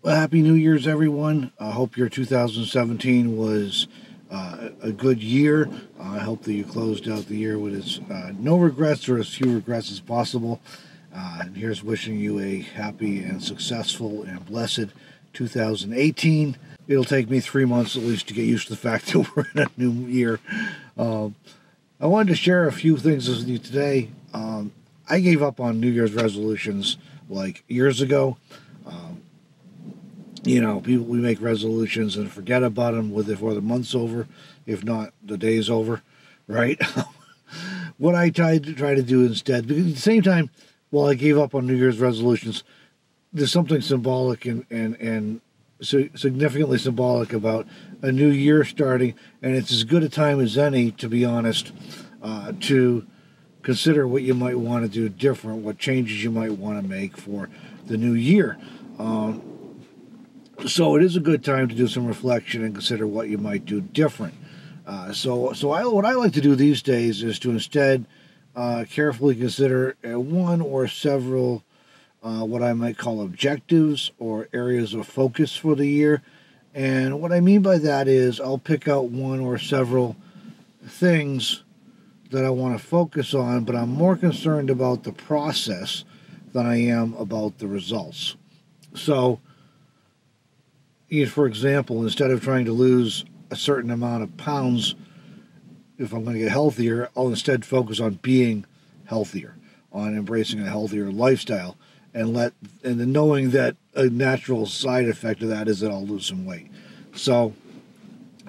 Well, Happy New Year's, everyone. I hope your 2017 was a good year. I hope that you closed out the year with no regrets or as few regrets as possible. And here's wishing you a happy and successful and blessed 2018. It'll take me 3 months at least to get used to the fact that we're in a new year. I wanted to share a few things with you today. I gave up on New Year's resolutions like years ago. People, we make resolutions and forget about them before the month's over, if not the day's over, right? What I try to do instead, because at the same time, while I gave up on New Year's resolutions, there's something symbolic and significantly symbolic about a new year starting, and it's as good a time as any, to be honest, to consider what you might want to do different, what changes you might want to make for the new year. So it is a good time to do some reflection and consider what you might do different. What I like to do these days is to instead carefully consider one or several what I might call objectives or areas of focus for the year. And what I mean by that is I'll pick out one or several things that I want to focus on, but I'm more concerned about the process than I am about the results. So, for example, instead of trying to lose a certain amount of pounds, if I'm going to get healthier, I'll instead focus on being healthier, on embracing a healthier lifestyle, and then knowing that a natural side effect of that is that I'll lose some weight. So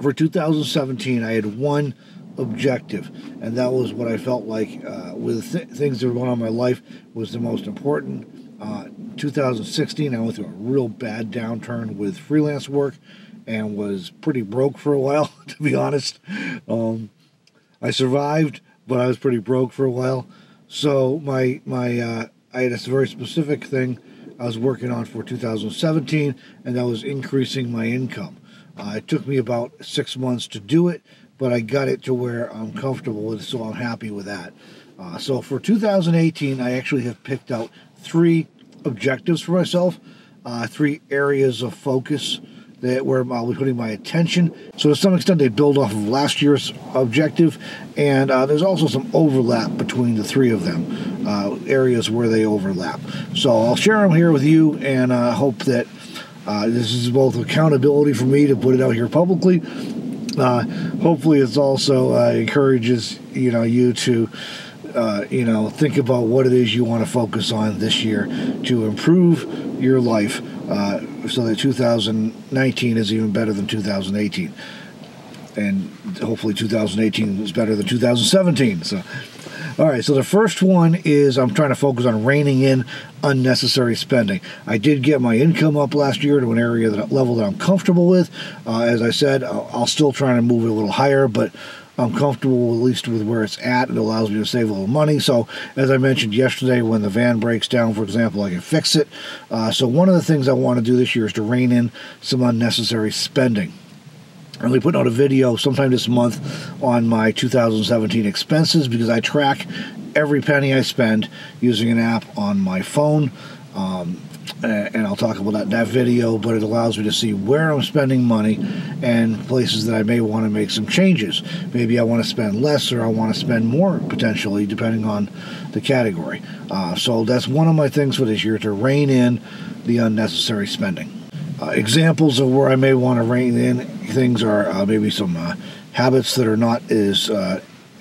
for 2017, I had one objective, and that was what I felt like with things that were going on in my life was the most important. 2016, I went through a real bad downturn with freelance work and was pretty broke for a while, to be honest. I survived, but I was pretty broke for a while. So I had a very specific thing I was working on for 2017, and that was increasing my income. It took me about 6 months to do it, but I got it to where I'm comfortable with, so I'm happy with that. So for 2018, I actually have picked out 3 objectives for myself, 3 areas of focus where I'll be putting my attention. So to some extent, they build off of last year's objective, and there's also some overlap between the 3 of them, areas where they overlap. So I'll share them here with you, and hope that this is both accountability for me to put it out here publicly. Hopefully, it's also encourages you to think about what it is you want to focus on this year to improve your life, so that 2019 is even better than 2018, and hopefully 2018 is better than 2017. So, all right. So the first one is I'm trying to focus on reining in unnecessary spending. I did get my income up last year to an level that I'm comfortable with. As I said, I'll still try to move it a little higher, but I'm comfortable at least with where it's at. It allows me to save a little money. So, as I mentioned yesterday, when the van breaks down, for example, I can fix it. So one of the things I want to do this year is to rein in some unnecessary spending. I'll be putting out a video sometime this month on my 2017 expenses, because I track every penny I spend using an app on my phone. And I'll talk about that video, but it allows me to see where I'm spending money and places that I may want to make some changes. Maybe I want to spend less, or I want to spend more, potentially, depending on the category. So that's one of my things for this year, to rein in the unnecessary spending. Examples of where I may want to rein in things are maybe some habits that are not as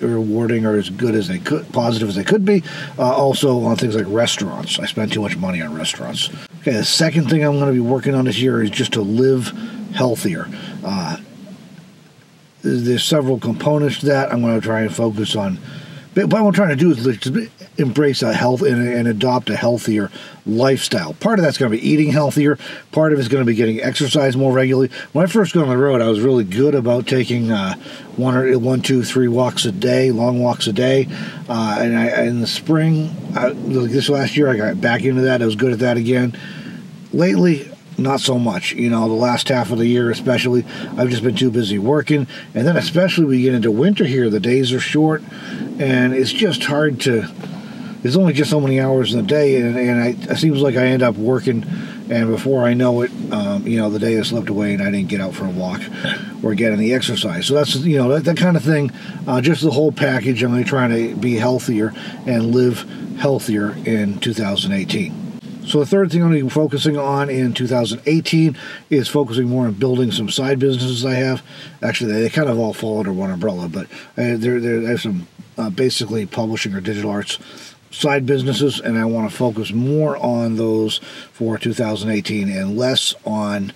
rewarding or as good as positive as they could be. Also on things like restaurants. I spend too much money on restaurants. Okay, the second thing I'm going to be working on this year is just to live healthier. There's several components to that. I'm going to try and focus on. But what I'm trying to do is embrace a health and adopt a healthier lifestyle. Part of that's going to be eating healthier. Part of it's going to be getting exercise more regularly. When I first got on the road, I was really good about taking 1, 2, 3 walks a day, long walks a day. And in the spring, this last year, I got back into that. I was good at that again. Lately, not so much. The last half of the year especially, I've just been too busy working. And then especially we get into winter here, the days are short, and it's just hard to, there's only just so many hours in the day, and it seems like I end up working and before I know it, the day has slipped away and I didn't get out for a walk or get any exercise. So that's, that kind of thing, just the whole package. I'm going to try to be healthier and live healthier in 2018. So the third thing I'm going to be focusing on in 2018 is focusing more on building some side businesses I have. Actually, they kind of all fall under one umbrella, but I have some basically publishing or digital arts side businesses, and I want to focus more on those for 2018 and less on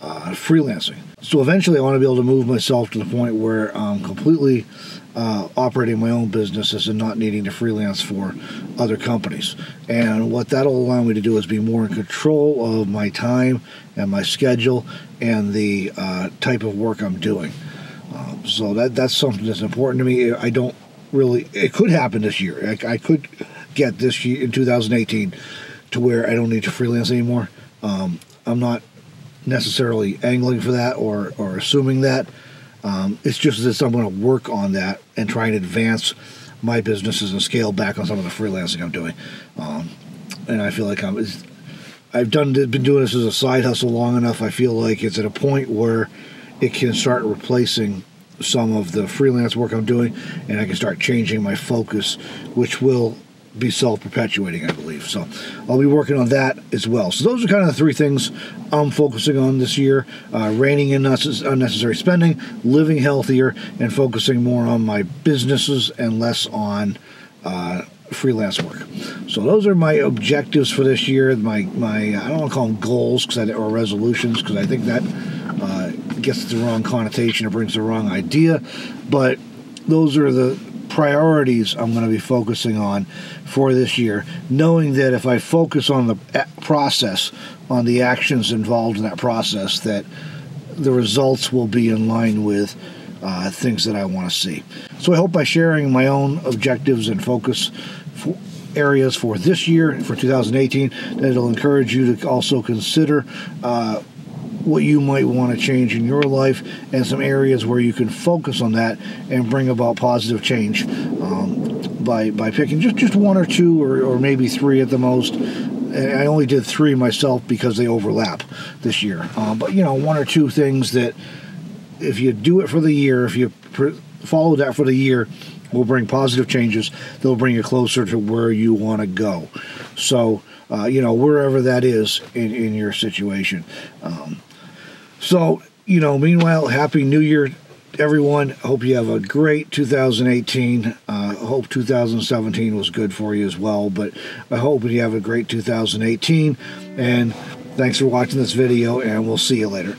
freelancing. So eventually I want to be able to move myself to the point where I'm completely operating my own businesses and not needing to freelance for other companies. And what that'll allow me to do is be more in control of my time and my schedule and the type of work I'm doing. So that's something that's important to me. I don't really, it could happen this year. I could get this year in 2018 to where I don't need to freelance anymore. I'm not necessarily angling for that or assuming that. It's just that I'm going to work on that and try and advance my businesses and scale back on some of the freelancing I'm doing. And I feel like I've been doing this as a side hustle long enough. I feel like it's at a point where it can start replacing some of the freelance work I'm doing, and I can start changing my focus, which will be self-perpetuating, I believe. So I'll be working on that as well. So those are kind of the three things I'm focusing on this year: reining in unnecessary spending, living healthier, and focusing more on my businesses and less on freelance work. So those are my objectives for this year. My I don't want to call them goals or resolutions, because I think that gets the wrong connotation or brings the wrong idea. But those are the priorities I'm going to be focusing on for this year, knowing that if I focus on the process, on the actions involved in that process, that the results will be in line with things that I want to see. So I hope by sharing my own objectives and focus areas for this year, for 2018, that it'll encourage you to also consider what you might want to change in your life and some areas where you can focus on that and bring about positive change by picking just one or two or maybe three at the most. I only did three myself because they overlap this year. But, one or two things that if you do it for the year, if you follow that for the year, will bring positive changes. They'll bring you closer to where you want to go. So, wherever that is in your situation. So, meanwhile, Happy New Year, everyone. Hope you have a great 2018. Hope 2017 was good for you as well, but I hope you have a great 2018. And thanks for watching this video, and we'll see you later.